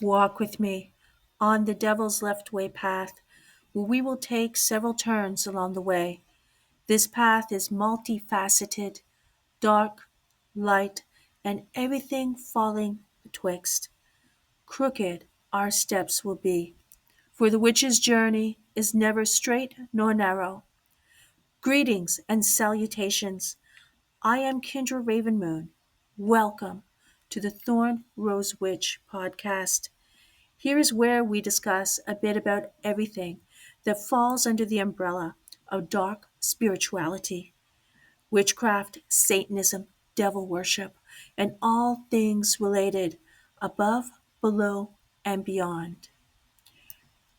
Walk with me on the devil's left way path, where we will take several turns along the way. This path is multifaceted, dark, light, and everything falling betwixt. Crooked our steps will be, for the witch's journey is never straight nor narrow. Greetings and salutations. I am Kindra RavenMoon. Welcome to the Thorn Rose Witch podcast. Here is where we discuss a bit about everything that falls under the umbrella of dark spirituality, witchcraft, Satanism, devil worship, and all things related above, below, and beyond.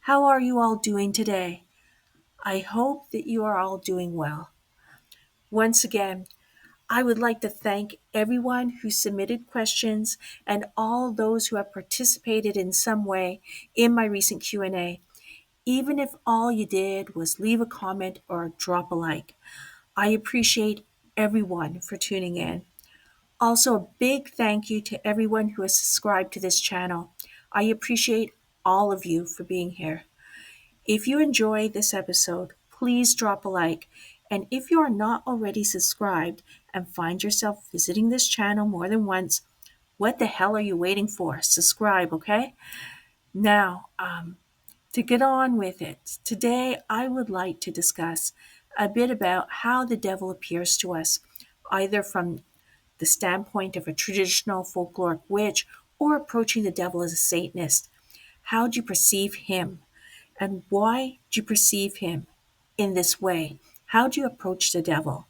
How are you all doing today? I hope that you are all doing well. Once again, I would like to thank everyone who submitted questions and all those who have participated in some way in my recent Q&A. Even if all you did was leave a comment or drop a like. I appreciate everyone for tuning in. Also, a big thank you to everyone who has subscribed to this channel. I appreciate all of you for being here. If you enjoyed this episode, please drop a like. And if you are not already subscribed and find yourself visiting this channel more than once, what the hell are you waiting for? Subscribe, okay? Now, to get on with it, today I would like to discuss a bit about how the devil appears to us, either from the standpoint of a traditional folkloric witch or approaching the devil as a Satanist. How do you perceive him? And why do you perceive him in this way? How do you approach the devil?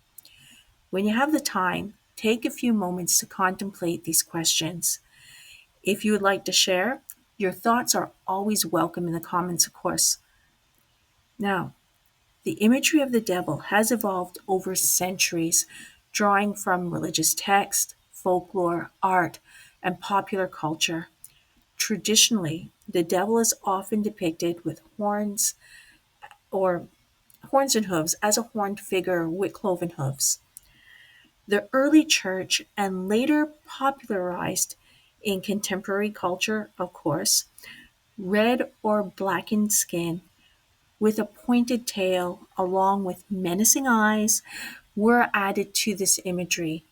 When you have the time, take a few moments to contemplate these questions. If you would like to share, your thoughts are always welcome in the comments, of course. Now, the imagery of the devil has evolved over centuries, drawing from religious text, folklore, art, and popular culture. Traditionally, the devil is often depicted with or horns and hooves as a horned figure with cloven hooves. The early church and later popularized in contemporary culture, of course, red or blackened skin with a pointed tail along with menacing eyes were added to this imagery,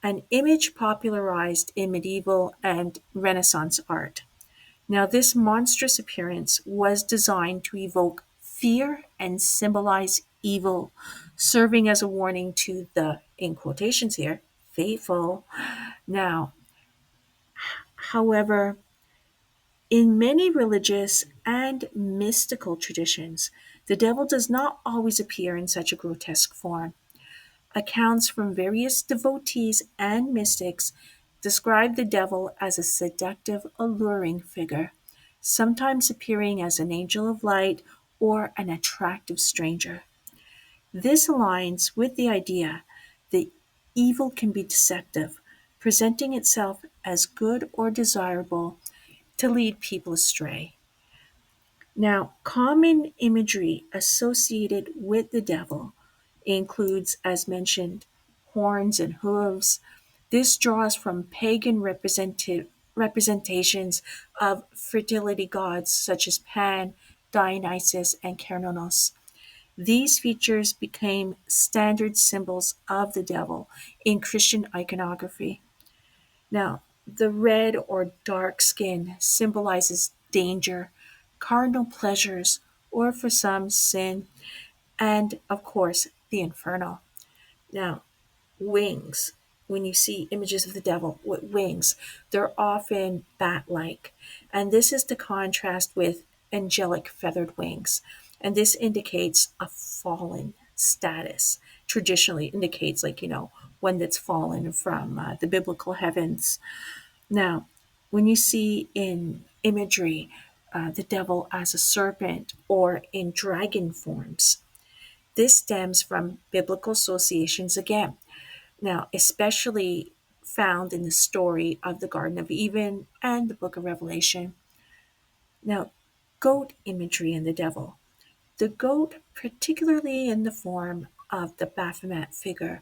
an image popularized in medieval and Renaissance art. Now, this monstrous appearance was designed to evoke fear and symbolize evil, serving as a warning to the, in quotations here, faithful. Now, however, in many religious and mystical traditions, the devil does not always appear in such a grotesque form. Accounts from various devotees and mystics describe the devil as a seductive, alluring figure, sometimes appearing as an angel of light or an attractive stranger. This aligns with the idea that evil can be deceptive, presenting itself as good or desirable to lead people astray. Now, common imagery associated with the devil includes, as mentioned, horns and hooves. This draws from pagan representations of fertility gods such as Pan, Dionysus, and Cernunnos. These features became standard symbols of the devil in Christian iconography. Now, the red or dark skin symbolizes danger, cardinal pleasures, or for some, sin, and of course, the inferno. Now, wings. When you see images of the devil with wings, they're often bat like. And this is to contrast with angelic feathered wings. And this indicates a fallen status. Traditionally indicates, like, one that's fallen from the biblical heavens. Now, when you see in imagery the devil as a serpent or in dragon forms, this stems from biblical associations again. Now, especially found in the story of the Garden of Eden and the book of Revelation. Now, goat imagery and the devil. The goat, particularly in the form of the Baphomet figure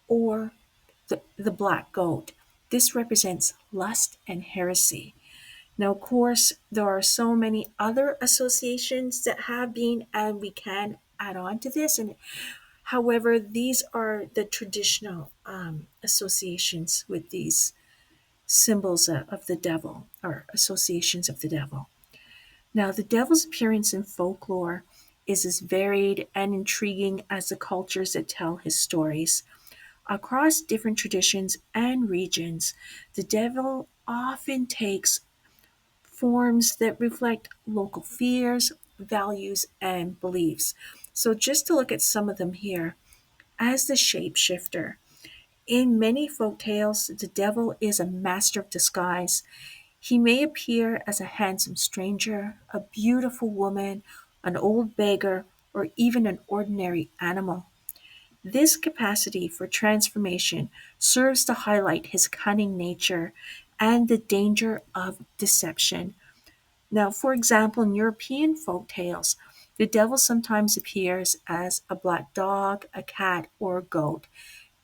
or the black goat, this represents lust and heresy. Now, of course, there are so many other associations that have been, and we can add on to this. And however, these are the traditional associations with these symbols of the devil or associations of the devil. Now, the devil's appearance in folklore is as varied and intriguing as the cultures that tell his stories. Across different traditions and regions, the devil often takes forms that reflect local fears, values, and beliefs. So, just to look at some of them here, as the shapeshifter. In many folk tales, the devil is a master of disguise. He may appear as a handsome stranger, a beautiful woman, an old beggar, or even an ordinary animal. This capacity for transformation serves to highlight his cunning nature and the danger of deception. Now, for example, in European folk tales, the devil sometimes appears as a black dog, a cat, or a goat,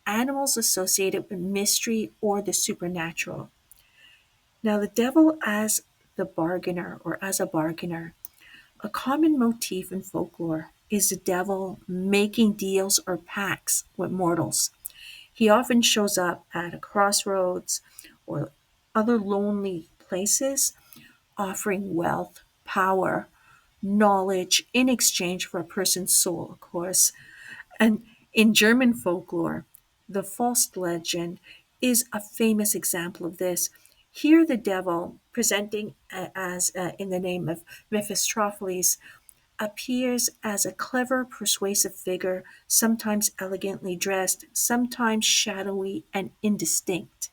animals associated with mystery or the supernatural. Now, the devil as the bargainer or as a bargainer. A common motif in folklore is the devil making deals or pacts with mortals. He often shows up at a crossroads or other lonely places, offering wealth, power, knowledge in exchange for a person's soul, of course. And in German folklore, the Faust legend is a famous example of this. Here, the devil, presenting as in the name of Mephistopheles, appears as a clever, persuasive figure, sometimes elegantly dressed, sometimes shadowy and indistinct.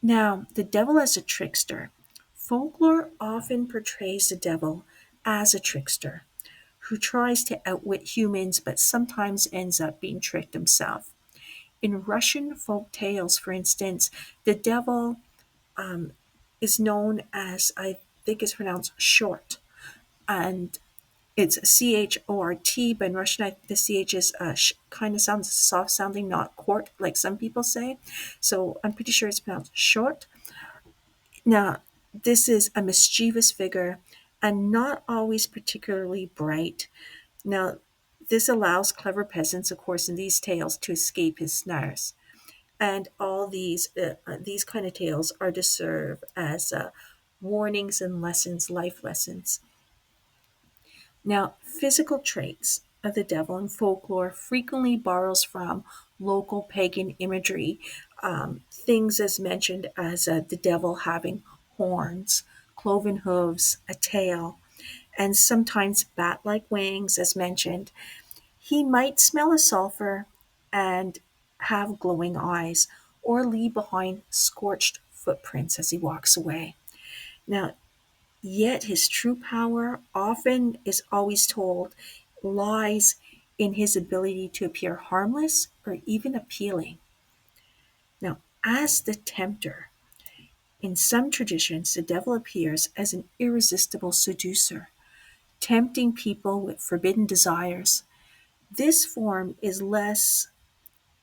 Now, the devil as a trickster. Folklore often portrays the devil as a trickster who tries to outwit humans but sometimes ends up being tricked himself. In Russian folk tales, for instance, the devil um, is known as, I think it's pronounced short, and it's Chort, but in Russian, the ch is kind of sounds soft sounding, not court, like some people say. So I'm pretty sure it's pronounced short. Now, this is a mischievous figure and not always particularly bright. Now, this allows clever peasants, of course, in these tales to escape his snares. And all these kind of tales are to serve as warnings and lessons, life lessons. Now, physical traits of the devil in folklore frequently borrows from local pagan imagery. Things as mentioned as the devil having horns, cloven hooves, a tail, and sometimes bat-like wings, as mentioned. He might smell a sulfur and have glowing eyes, or leave behind scorched footprints as he walks away. Now, yet his true power often is always told lies in his ability to appear harmless or even appealing. Now, as the tempter, in some traditions, the devil appears as an irresistible seducer, tempting people with forbidden desires. This form is less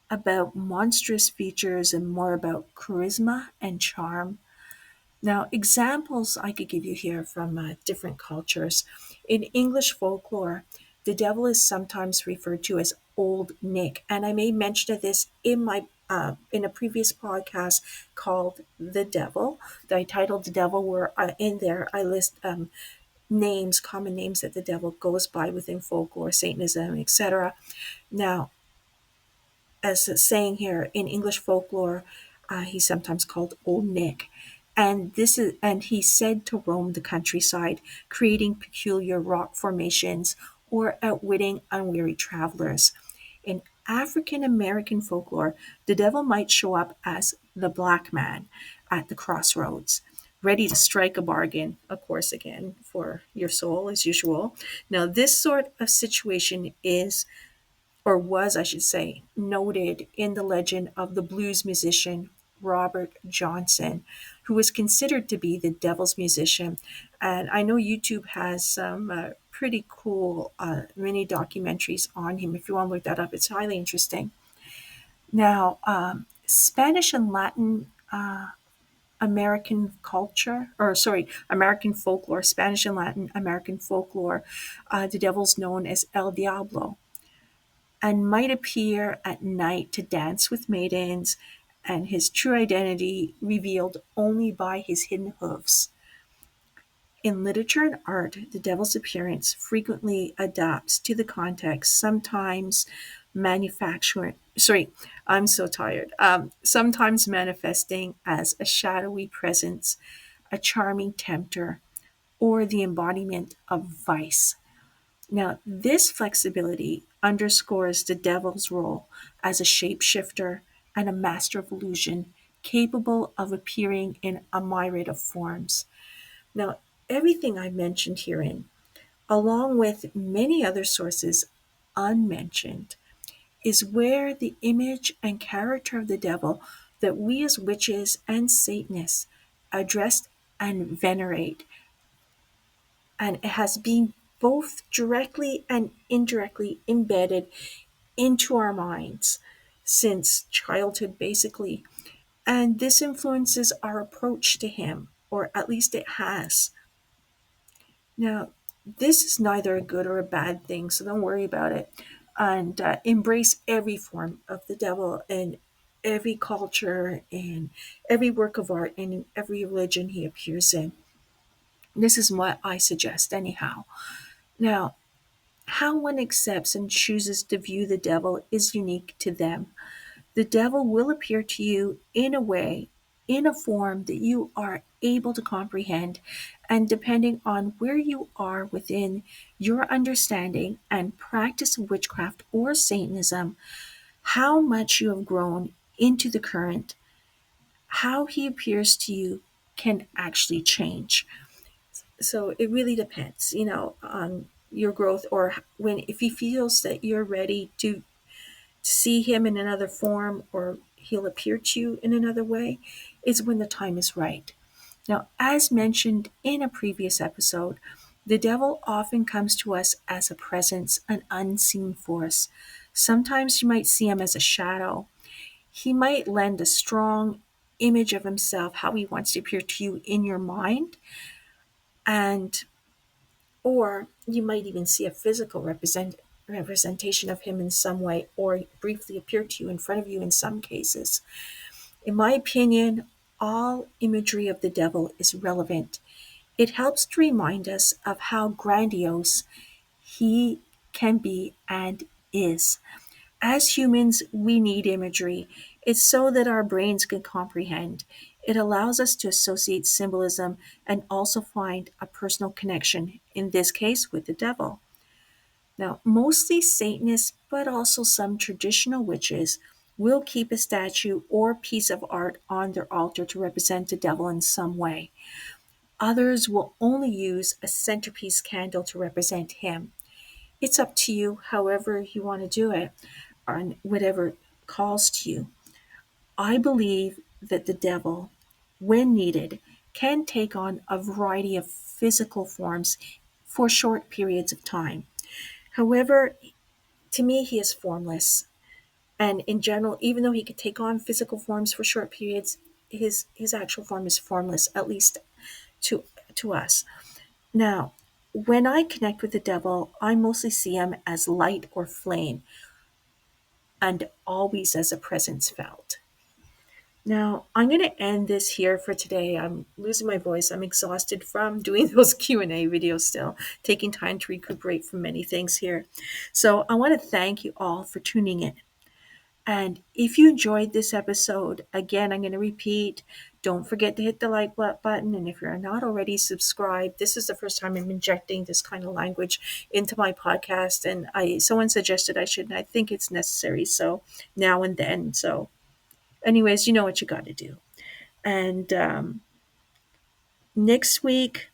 about monstrous features and more about charisma and charm. Now, examples I could give you here from different cultures. In English folklore, the devil is sometimes referred to as Old Nick, and I may mention this in my in a previous podcast called "The Devil." That I titled "The Devil," where in there I list names, common names that the devil goes by within folklore, Satanism, etc. Now, as it's saying here in English folklore, he's sometimes called Old Nick. And he's said to roam the countryside, creating peculiar rock formations or outwitting unwary travelers. In African American folklore, the devil might show up as the black man at the crossroads, ready to strike a bargain, of course, again, for your soul as usual. Now, this sort of situation is, or was, I should say, noted in the legend of the blues musician Robert Johnson, who was considered to be the devil's musician. And I know YouTube has some pretty cool mini documentaries on him. If you want to look that up, it's highly interesting. Now, Spanish and Latin American culture, or sorry, American folklore, Spanish and Latin American folklore, the devil's known as El Diablo and might appear at night to dance with maidens, and his true identity revealed only by his hidden hooves. In literature and art, the devil's appearance frequently adapts to the context, sometimes manufacturing. Sorry, I'm so tired. Sometimes manifesting as a shadowy presence, a charming tempter, or the embodiment of vice. Now, this flexibility underscores the devil's role as a shapeshifter and a master of illusion, capable of appearing in a myriad of forms. Now, everything I mentioned herein, along with many other sources unmentioned, is where the image and character of the devil that we as witches and Satanists address and venerate, and it has been both directly and indirectly embedded into our minds since childhood, basically. And this influences our approach to him, or at least it has. Now, this is neither a good or a bad thing, so don't worry about it. And embrace every form of the devil in every culture, in every work of art, and in every religion he appears in. This is what I suggest, anyhow. Now, how one accepts and chooses to view the devil is unique to them. The devil will appear to you in a way, in a form that you are able to comprehend, and depending on where you are within your understanding and practice of witchcraft or Satanism, how much you have grown into the current, how he appears to you can actually change. So it really depends, on your growth, or when if he feels that you're ready to see him in another form, or he'll appear to you in another way, is when the time is right. Now, as mentioned in a previous episode, the devil often comes to us as a presence, an unseen force. Sometimes you might see him as a shadow. He might lend a strong image of himself, how he wants to appear to you in your mind, and or you might even see a physical representation of him in some way, or briefly appear to you in front of you in some cases. In my opinion, all imagery of the devil is relevant. It helps to remind us of how grandiose he can be and is. As humans, we need imagery. It's so that our brains can comprehend. It allows us to associate symbolism and also find a personal connection, in this case with the devil. Now, mostly Satanists, but also some traditional witches, will keep a statue or piece of art on their altar to represent the devil in some way. Others will only use a centerpiece candle to represent him. It's up to you, however you want to do it, on whatever calls to you. I believe that the devil, when needed, can take on a variety of physical forms for short periods of time. However, to me, he is formless. And in general, even though he could take on physical forms for short periods, his actual form is formless, at least to to us. Now, when I connect with the devil, I mostly see him as light or flame, and always as a presence felt. Now, I'm going to end this here for today. I'm losing my voice. I'm exhausted from doing those Q&A videos still, taking time to recuperate from many things here. So I want to thank you all for tuning in. And if you enjoyed this episode, again, I'm going to repeat, don't forget to hit the like button. And if you're not already subscribed, this is the first time I'm injecting this kind of language into my podcast. And someone suggested I should, and I think it's necessary. So now and then. So anyways, you know what you got to do. And next week,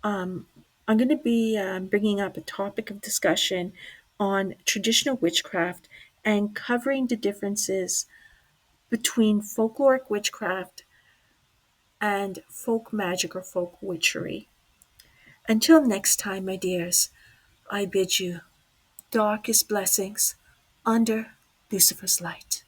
um, I'm going to be bringing up a topic of discussion on traditional witchcraft and covering the differences between folkloric witchcraft and folk magic or folk witchery. Until next time, my dears, I bid you darkest blessings under Lucifer's light.